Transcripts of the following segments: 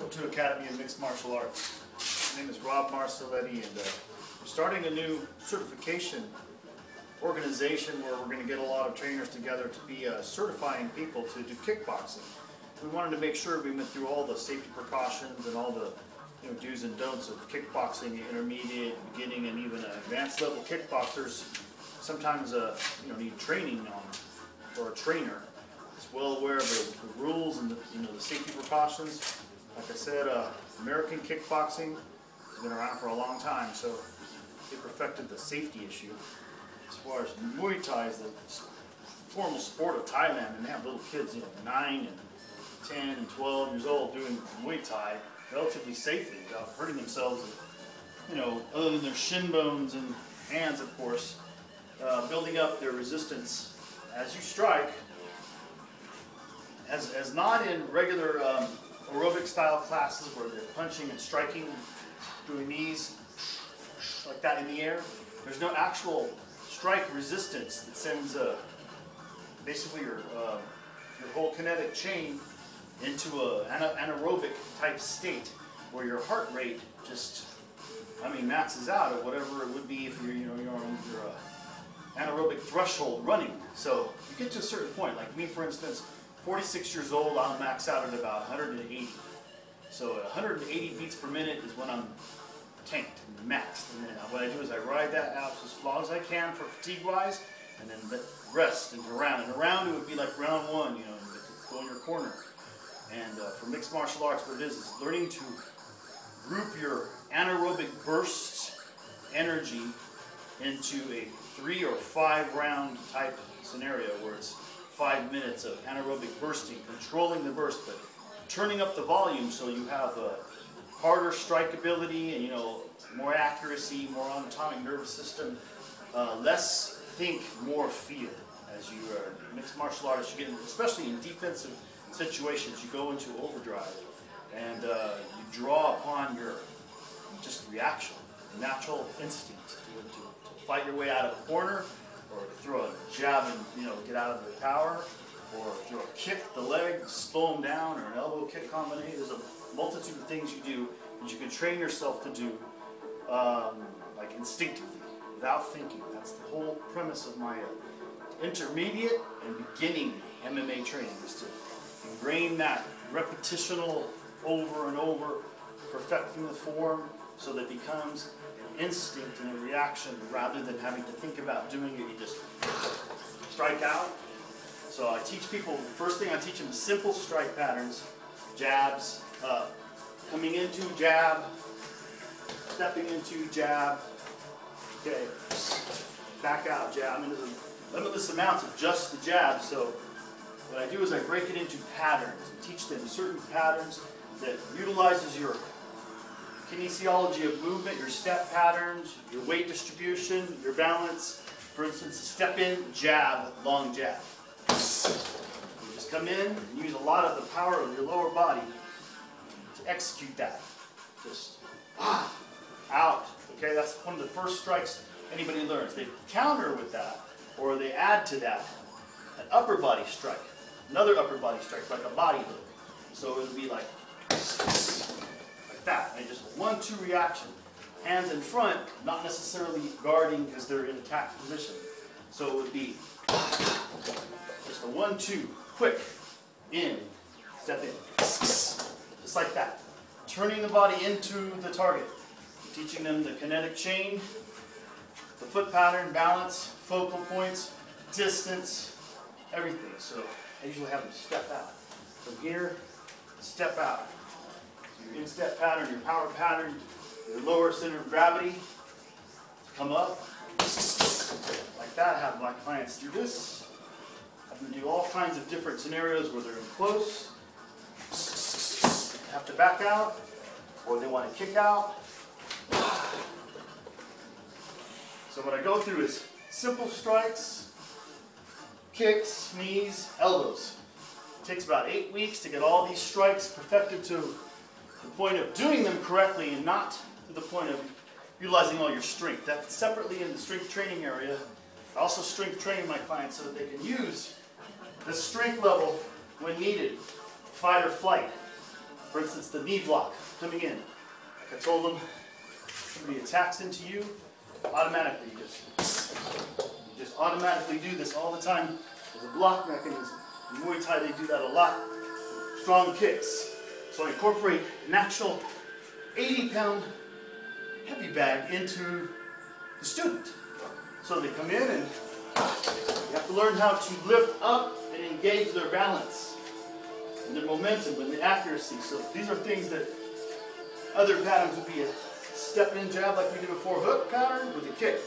Welcome to Academy of Mixed Martial Arts. My name is Rob Marcelletti, and we're starting a new certification organization where we're going to get a lot of trainers together to be certifying people to do kickboxing. We wanted to make sure we went through all the safety precautions and all the do's and don'ts of kickboxing, intermediate, beginning, and even advanced level kickboxers. Sometimes need training on, or a trainer is well aware of the rules and the safety precautions. Like I said, American kickboxing has been around for a long time, so they perfected the safety issue. As far as Muay Thai is the formal sport of Thailand, and they have little kids, 9 and 10 and 12 years old doing Muay Thai relatively safely without hurting themselves, other than their shin bones and hands, of course, building up their resistance as you strike, as not in regular aerobic style classes where they're punching and striking, doing these like that in the air. There's no actual strike resistance that sends basically your whole kinetic chain into an anaerobic type state where your heart rate just, maxes out at whatever it would be if you're on your anaerobic threshold running. So you get to a certain point, like me for instance, 46 years old, I'll max out at about 180. So 180 beats per minute is when I'm tanked and maxed. And then what I do is I ride that out as long as I can for fatigue-wise, and then rest into round. And a round, it would be like round one, go in your corner. And for mixed martial arts, what it is learning to group your anaerobic burst energy into a 3 or 5 round type scenario where it's 5 minutes of anaerobic bursting, controlling the burst, but turning up the volume so you have a harder strikeability and more accuracy, more autonomic nervous system, less think, more feel. As you are mixed martial artists, you get, especially in defensive situations, you go into overdrive and you draw upon your just reaction, natural instinct to fight your way out of a corner, or throw a jab and get out of the power, or throw a kick the leg, slow them down, or an elbow kick combination. There's a multitude of things you do that you can train yourself to do like instinctively, without thinking. That's the whole premise of my intermediate and beginning MMA training, is to ingrain that repetitional over and over, perfecting the form so that it becomes instinct and a reaction rather than having to think about doing it. You just strike out. So I teach people, first thing I teach them is simple strike patterns, jabs, coming into jab, stepping into jab, okay, back out jab. There's limitless amounts of just the jab, so what I do is I break it into patterns and teach them certain patterns that utilizes your kinesiology of movement, your step patterns, your weight distribution, your balance. For instance, step in, jab, long jab. You just come in and use a lot of the power of your lower body to execute that. Just out. Okay, that's one of the first strikes anybody learns. They counter with that, or they add to that an upper body strike, another upper body strike, like a body hook. So it would be like that, and just a 1-2 reaction. Hands in front, not necessarily guarding because they're in attack position. So it would be just a 1-2, quick, in, step in, just like that. Turning the body into the target. Teaching them the kinetic chain, the foot pattern, balance, focal points, distance, everything. So I usually have them step out. From here, step out. Your instep pattern, your power pattern, your lower center of gravity, come up, like that. I have my clients do this. I have them do all kinds of different scenarios where they're in close, have to back out, or they want to kick out. So what I go through is simple strikes, kicks, knees, elbows. It takes about 8 weeks to get all these strikes perfected to the point of doing them correctly and not to the point of utilizing all your strength. That's separately in the strength training area. I also strength train my clients so that they can use the strength level when needed, fight or flight. For instance, the knee block coming in. Like I told them, somebody attacks into you, automatically you just automatically do this all the time as a block mechanism. In Muay Thai they do that a lot. Strong kicks. So I incorporate an actual 80-pound heavy bag into the student. So they come in and you have to learn how to lift up and engage their balance and their momentum and the accuracy. So these are things that other patterns would be a step in jab like we did before, hook pattern with a kick.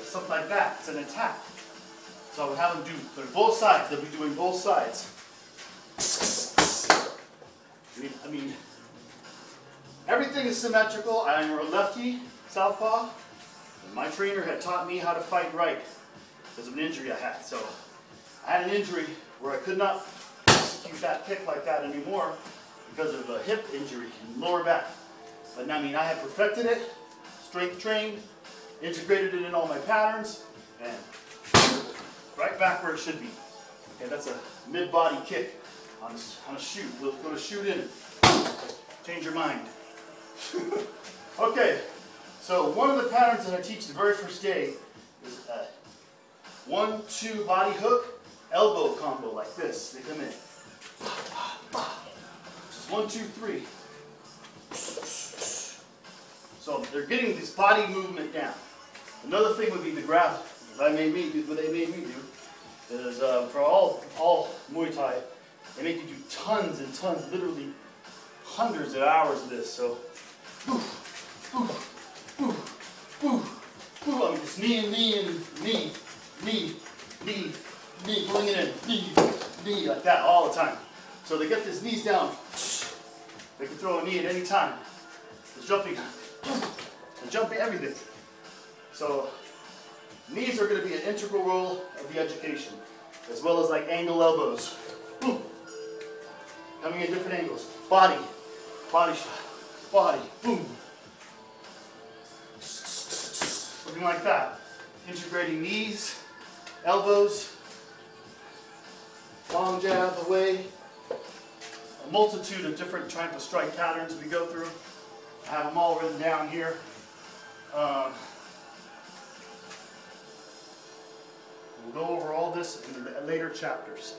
Something like that. It's an attack. So I would have them do both sides. They'll be doing both sides. I mean, everything is symmetrical. I'm a lefty, southpaw. And my trainer had taught me how to fight right because of an injury I had. So I had an injury where I could not execute that kick like that anymore because of a hip injury in the lower back. But I mean, I had perfected it, strength trained, integrated it in all my patterns, and right back where it should be. Okay, that's a mid-body kick on a shoot. We'll go to shoot in. Change your mind. Okay, so one of the patterns that I teach the very first day is a 1-2 body hook, elbow combo like this. They come in. Just 1, 2, 3. So they're getting this body movement down. Another thing would be the grab. What they made me do is for all Muay Thai, they make you do tons and tons, literally hundreds of hours of this. So, boo, boo, boo, boo, boo. I mean, just knee and knee and knee, knee, knee, knee, pulling it in, knee, knee, like that all the time. So they get these knees down. They can throw a knee at any time. It's jumping, everything. So knees are going to be an integral role of the education, as well as like angle elbows. Boom. Coming in different angles. Body shot, body, boom. Looking like that. Integrating knees, elbows, long jab away. A multitude of different trying to strike patterns we go through. I have them all written down here. We'll go over all this in the later chapters.